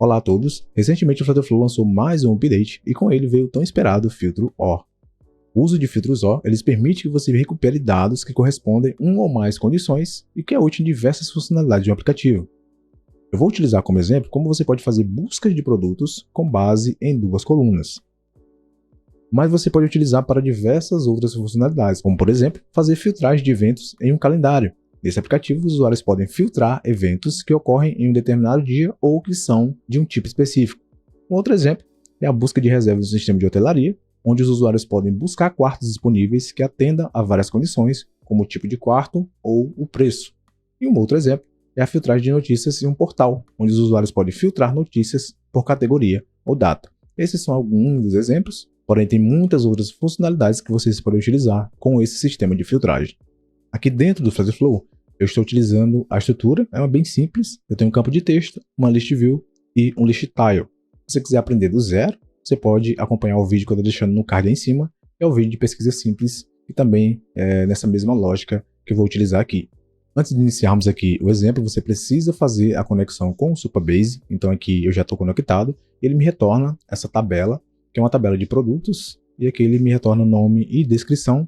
Olá a todos, recentemente o Flutter Flow lançou mais um update e com ele veio o tão esperado filtro OR. O uso de filtros OR eles permite que você recupere dados que correspondem a uma ou mais condições e que é útil em diversas funcionalidades de um aplicativo. Eu vou utilizar como exemplo como você pode fazer buscas de produtos com base em duas colunas. Mas você pode utilizar para diversas outras funcionalidades, como por exemplo, fazer filtragem de eventos em um calendário. Nesse aplicativo, os usuários podem filtrar eventos que ocorrem em um determinado dia ou que são de um tipo específico. Um outro exemplo é a busca de reservas no sistema de hotelaria, onde os usuários podem buscar quartos disponíveis que atendam a várias condições, como o tipo de quarto ou o preço. E um outro exemplo é a filtragem de notícias em um portal, onde os usuários podem filtrar notícias por categoria ou data. Esses são alguns dos exemplos, porém tem muitas outras funcionalidades que vocês podem utilizar com esse sistema de filtragem. Aqui dentro do Flutter Flow, eu estou utilizando a estrutura, é bem simples. Eu tenho um campo de texto, uma list view e um list tile. Se você quiser aprender do zero, você pode acompanhar o vídeo que eu estou deixando no card aí em cima, que é o vídeo de pesquisa simples e também nessa mesma lógica que eu vou utilizar aqui. Antes de iniciarmos aqui o exemplo, você precisa fazer a conexão com o Supabase. Então aqui eu já estou conectado e ele me retorna essa tabela, que é uma tabela de produtos, e aqui ele me retorna o nome e descrição,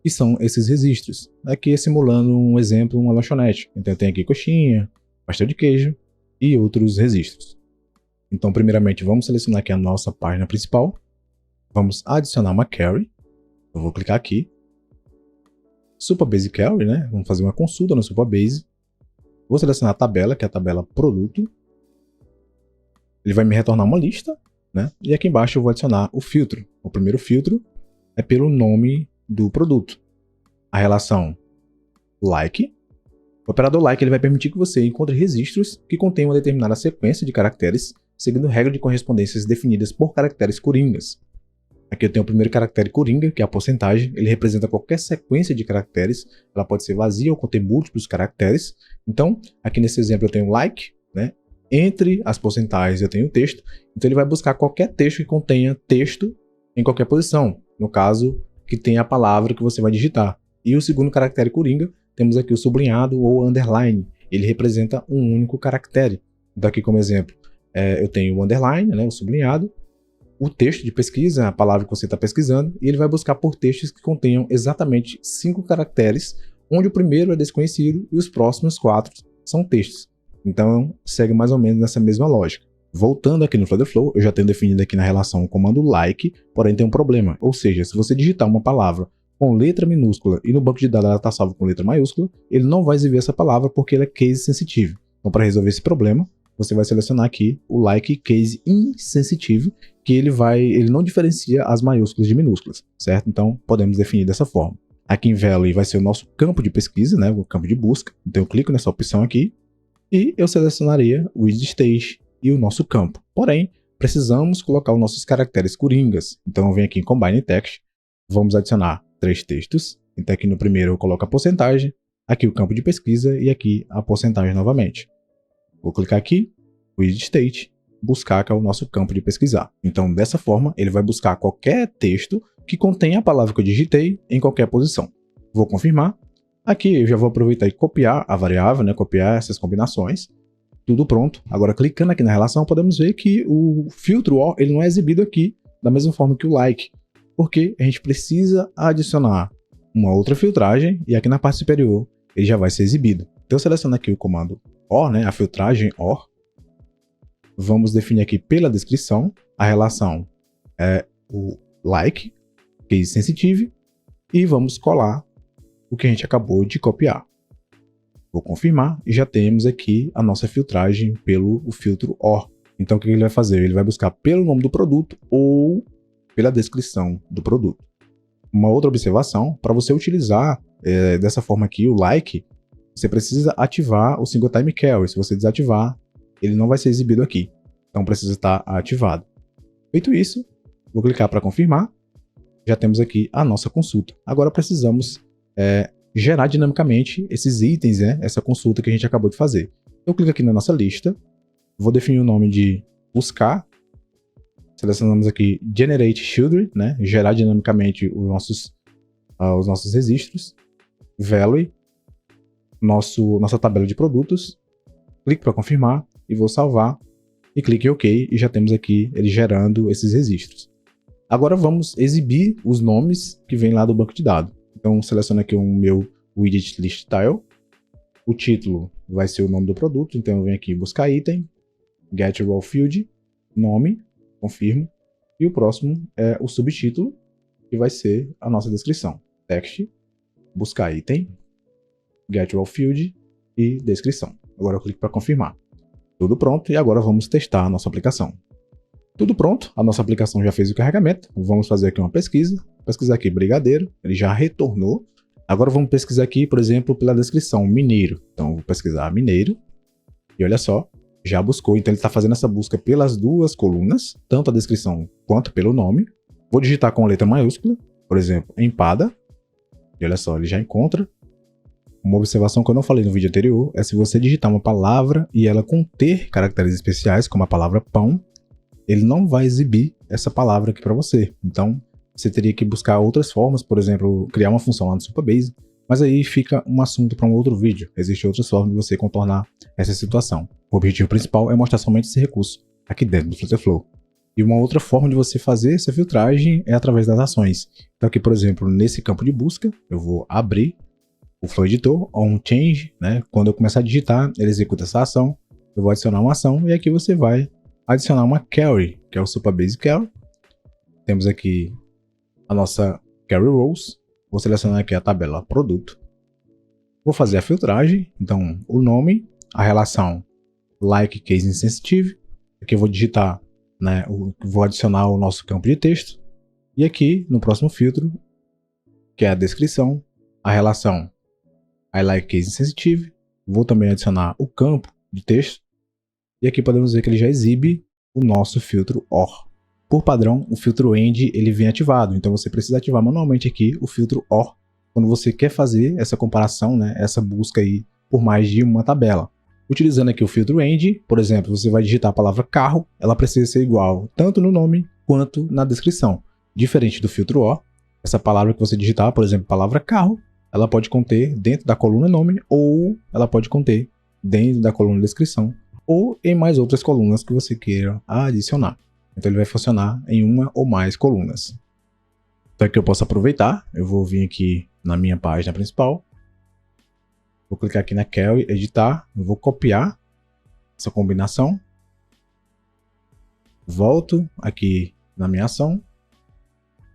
que são esses registros. Aqui simulando um exemplo, uma lanchonete. Então eu tenho aqui coxinha, pastel de queijo e outros registros. Então primeiramente vamos selecionar aqui a nossa página principal. Vamos adicionar uma query. Eu vou clicar aqui. Supabase Query, né? Vamos fazer uma consulta no Supabase. Vou selecionar a tabela, que é a tabela produto. Ele vai me retornar uma lista, né? E aqui embaixo eu vou adicionar o filtro. O primeiro filtro é pelo nome do produto. A relação like. O operador like ele vai permitir que você encontre registros que contêm uma determinada sequência de caracteres, seguindo regra de correspondências definidas por caracteres coringas. Aqui eu tenho o primeiro caractere coringa, que é a porcentagem. Ele representa qualquer sequência de caracteres. Ela pode ser vazia ou conter múltiplos caracteres. Então, aqui nesse exemplo eu tenho like, né? Entre as porcentagens eu tenho texto. Então ele vai buscar qualquer texto que contenha texto em qualquer posição. No caso, que tem a palavra que você vai digitar. E o segundo caractere coringa, temos aqui o sublinhado ou underline. Ele representa um único caractere. Então aqui como exemplo, eu tenho o underline, né, o sublinhado, o texto de pesquisa, a palavra que você está pesquisando, e ele vai buscar por textos que contenham exatamente 5 caracteres, onde o primeiro é desconhecido e os próximos 4 são textos. Então segue mais ou menos nessa mesma lógica. Voltando aqui no Flutter Flow, eu já tenho definido aqui na relação o comando like, porém tem um problema. Ou seja, se você digitar uma palavra com letra minúscula e no banco de dados ela está salva com letra maiúscula, ele não vai exibir essa palavra porque ele é case sensitive. Então para resolver esse problema, você vai selecionar aqui o like case insensitive, que ele não diferencia as maiúsculas de minúsculas, certo? Então podemos definir dessa forma. Aqui em Value vai ser o nosso campo de pesquisa, né? O campo de busca. Então eu clico nessa opção aqui e eu selecionaria o with stage e o nosso campo. Porém, precisamos colocar os nossos caracteres coringas. Então eu venho aqui em Combine Text, vamos adicionar 3 textos. Então aqui no primeiro eu coloco a porcentagem, aqui o campo de pesquisa e aqui a porcentagem novamente. Vou clicar aqui, with state, buscar, que é o nosso campo de pesquisar. Então dessa forma ele vai buscar qualquer texto que contenha a palavra que eu digitei em qualquer posição. Vou confirmar. Aqui eu já vou aproveitar e copiar a variável, né? Copiar essas combinações. Tudo pronto. Agora, clicando aqui na relação, podemos ver que o filtro OR ele não é exibido aqui da mesma forma que o like, porque a gente precisa adicionar uma outra filtragem e aqui na parte superior ele já vai ser exibido. Então, eu seleciono aqui o comando OR, né, a filtragem OR. Vamos definir aqui pela descrição. A relação é o like, case sensitive, e vamos colar o que a gente acabou de copiar. Vou confirmar e já temos aqui a nossa filtragem pelo filtro OR. Então o que ele vai fazer? Ele vai buscar pelo nome do produto ou pela descrição do produto. Uma outra observação, para você utilizar dessa forma aqui o like, você precisa ativar o Single Time Query. Se você desativar, ele não vai ser exibido aqui. Então precisa estar ativado. Feito isso, vou clicar para confirmar. Já temos aqui a nossa consulta. Agora precisamos gerar dinamicamente esses itens, né? Essa consulta que a gente acabou de fazer. Eu clico aqui na nossa lista, vou definir o nome de buscar, selecionamos aqui Generate Children, né? Gerar dinamicamente os nossos registros, Value, nossa tabela de produtos, clico para confirmar e vou salvar e clique em OK e já temos aqui ele gerando esses registros. Agora vamos exibir os nomes que vem lá do banco de dados. Então seleciono aqui o meu widget list style. O título vai ser o nome do produto, então eu venho aqui buscar item, get raw field, nome, confirmo, e o próximo é o subtítulo, que vai ser a nossa descrição. Text, buscar item, get raw field e descrição. Agora eu clico para confirmar. Tudo pronto e agora vamos testar a nossa aplicação. Tudo pronto, a nossa aplicação já fez o carregamento. Vamos fazer aqui uma pesquisa. Pesquisar aqui brigadeiro, ele já retornou. Agora vamos pesquisar aqui, por exemplo, pela descrição, mineiro. Então eu vou pesquisar mineiro e olha só, já buscou. Então ele está fazendo essa busca pelas duas colunas, tanto a descrição quanto pelo nome. Vou digitar com letra maiúscula, por exemplo, empada. E olha só, ele já encontra. Uma observação que eu não falei no vídeo anterior é se você digitar uma palavra e ela conter caracteres especiais, como a palavra pão, ele não vai exibir essa palavra aqui para você. Então, você teria que buscar outras formas, por exemplo, criar uma função lá no Supabase, mas aí fica um assunto para um outro vídeo. Existem outras formas de você contornar essa situação. O objetivo principal é mostrar somente esse recurso aqui dentro do Flutterflow. E uma outra forma de você fazer essa filtragem é através das ações. Então aqui, por exemplo, nesse campo de busca, eu vou abrir o Flow Editor, on change, né? Quando eu começar a digitar, ele executa essa ação. Eu vou adicionar uma ação e aqui você vai adicionar uma query, que é o Supabase Query. Temos aqui a nossa Query Rows. Vou selecionar aqui a tabela produto. Vou fazer a filtragem, então o nome, a relação like case insensitive. Aqui eu vou digitar, né? Vou adicionar o nosso campo de texto. E aqui no próximo filtro, que é a descrição, a relação I like case insensitive, vou também adicionar o campo de texto, e aqui podemos ver que ele já exibe o nosso filtro OR. Por padrão, o filtro END ele vem ativado, então você precisa ativar manualmente aqui o filtro OR, quando você quer fazer essa comparação, né, essa busca aí por mais de uma tabela. Utilizando aqui o filtro END, por exemplo, você vai digitar a palavra carro, ela precisa ser igual tanto no nome quanto na descrição. Diferente do filtro OR, essa palavra que você digitar, por exemplo, palavra carro, ela pode conter dentro da coluna nome ou ela pode conter dentro da coluna descrição ou em mais outras colunas que você queira adicionar. Então ele vai funcionar em uma ou mais colunas. Então aqui eu posso aproveitar, eu vou vir aqui na minha página principal, vou clicar aqui na query, editar, eu vou copiar essa combinação, volto aqui na minha ação,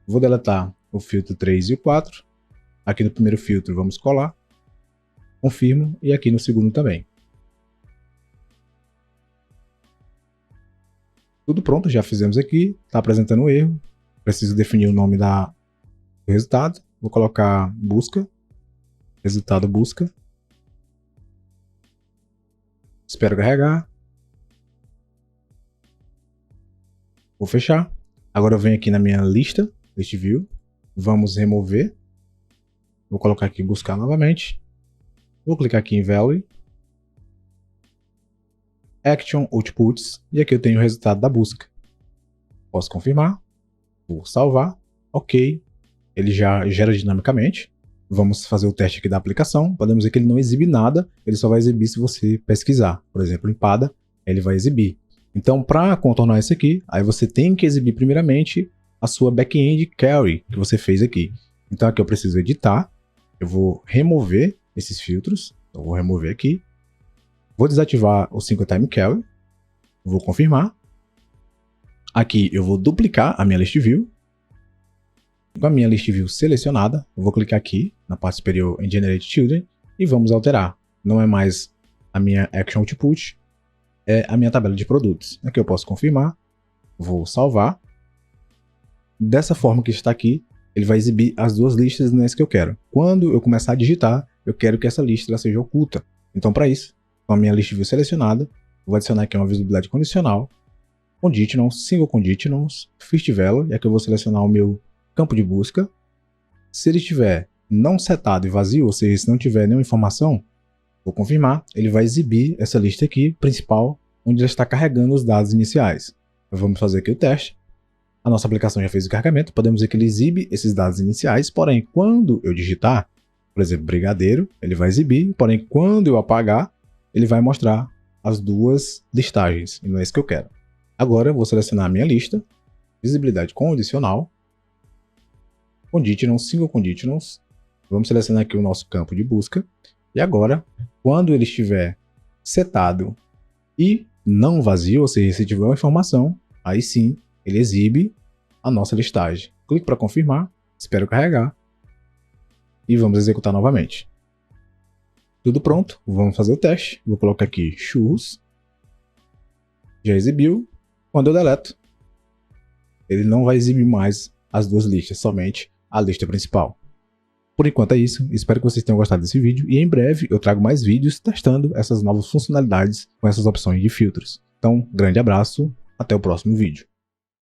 vou deletar o filtro 3 e o 4, aqui no primeiro filtro vamos colar, confirmo e aqui no segundo também. Tudo pronto, já fizemos aqui, está apresentando um erro, preciso definir o nome do resultado, vou colocar busca, resultado busca, espero carregar, vou fechar, agora eu venho aqui na minha list view, vamos remover, vou colocar aqui buscar novamente, vou clicar aqui em value, action outputs, e aqui eu tenho o resultado da busca. Posso confirmar, vou salvar, ok, ele já gera dinamicamente. Vamos fazer o teste aqui da aplicação, podemos ver que ele não exibe nada, ele só vai exibir se você pesquisar. Por exemplo, empada, ele vai exibir. Então, para contornar isso aqui, aí você tem que exibir primeiramente a sua back-end query que você fez aqui. Então aqui eu preciso editar, eu vou remover esses filtros, eu vou remover aqui, vou desativar o single time query, vou confirmar. Aqui eu vou duplicar a minha list view. Com a minha list view selecionada, eu vou clicar aqui na parte superior em Generate Children e vamos alterar. Não é mais a minha Action Output, é a minha tabela de produtos. Aqui eu posso confirmar, vou salvar. Dessa forma que está aqui, ele vai exibir as duas listas nessa que eu quero. Quando eu começar a digitar, eu quero que essa lista ela seja oculta. Então, para isso, com a minha list view selecionada, eu vou adicionar aqui uma visibilidade condicional, conditionals, single conditionals, first value, e aqui eu vou selecionar o meu campo de busca. Se ele estiver não setado e vazio, ou seja, se não tiver nenhuma informação, vou confirmar, ele vai exibir essa lista aqui, principal, onde já está carregando os dados iniciais. Vamos fazer aqui o teste. A nossa aplicação já fez o carregamento, podemos ver que ele exibe esses dados iniciais, porém, quando eu digitar, por exemplo, brigadeiro, ele vai exibir, porém, quando eu apagar, ele vai mostrar as duas listagens, e não é isso que eu quero. Agora eu vou selecionar a minha lista, visibilidade condicional, conditionals, single conditionals. Vamos selecionar aqui o nosso campo de busca. E agora, quando ele estiver setado e não vazio, ou seja, se tiver uma informação, aí sim ele exibe a nossa listagem. Clique para confirmar, espero carregar e vamos executar novamente. Tudo pronto, vamos fazer o teste. Vou colocar aqui churros. Já exibiu. Quando eu deleto, ele não vai exibir mais as duas listas, somente a lista principal. Por enquanto é isso, espero que vocês tenham gostado desse vídeo e em breve eu trago mais vídeos testando essas novas funcionalidades com essas opções de filtros. Então, grande abraço, até o próximo vídeo.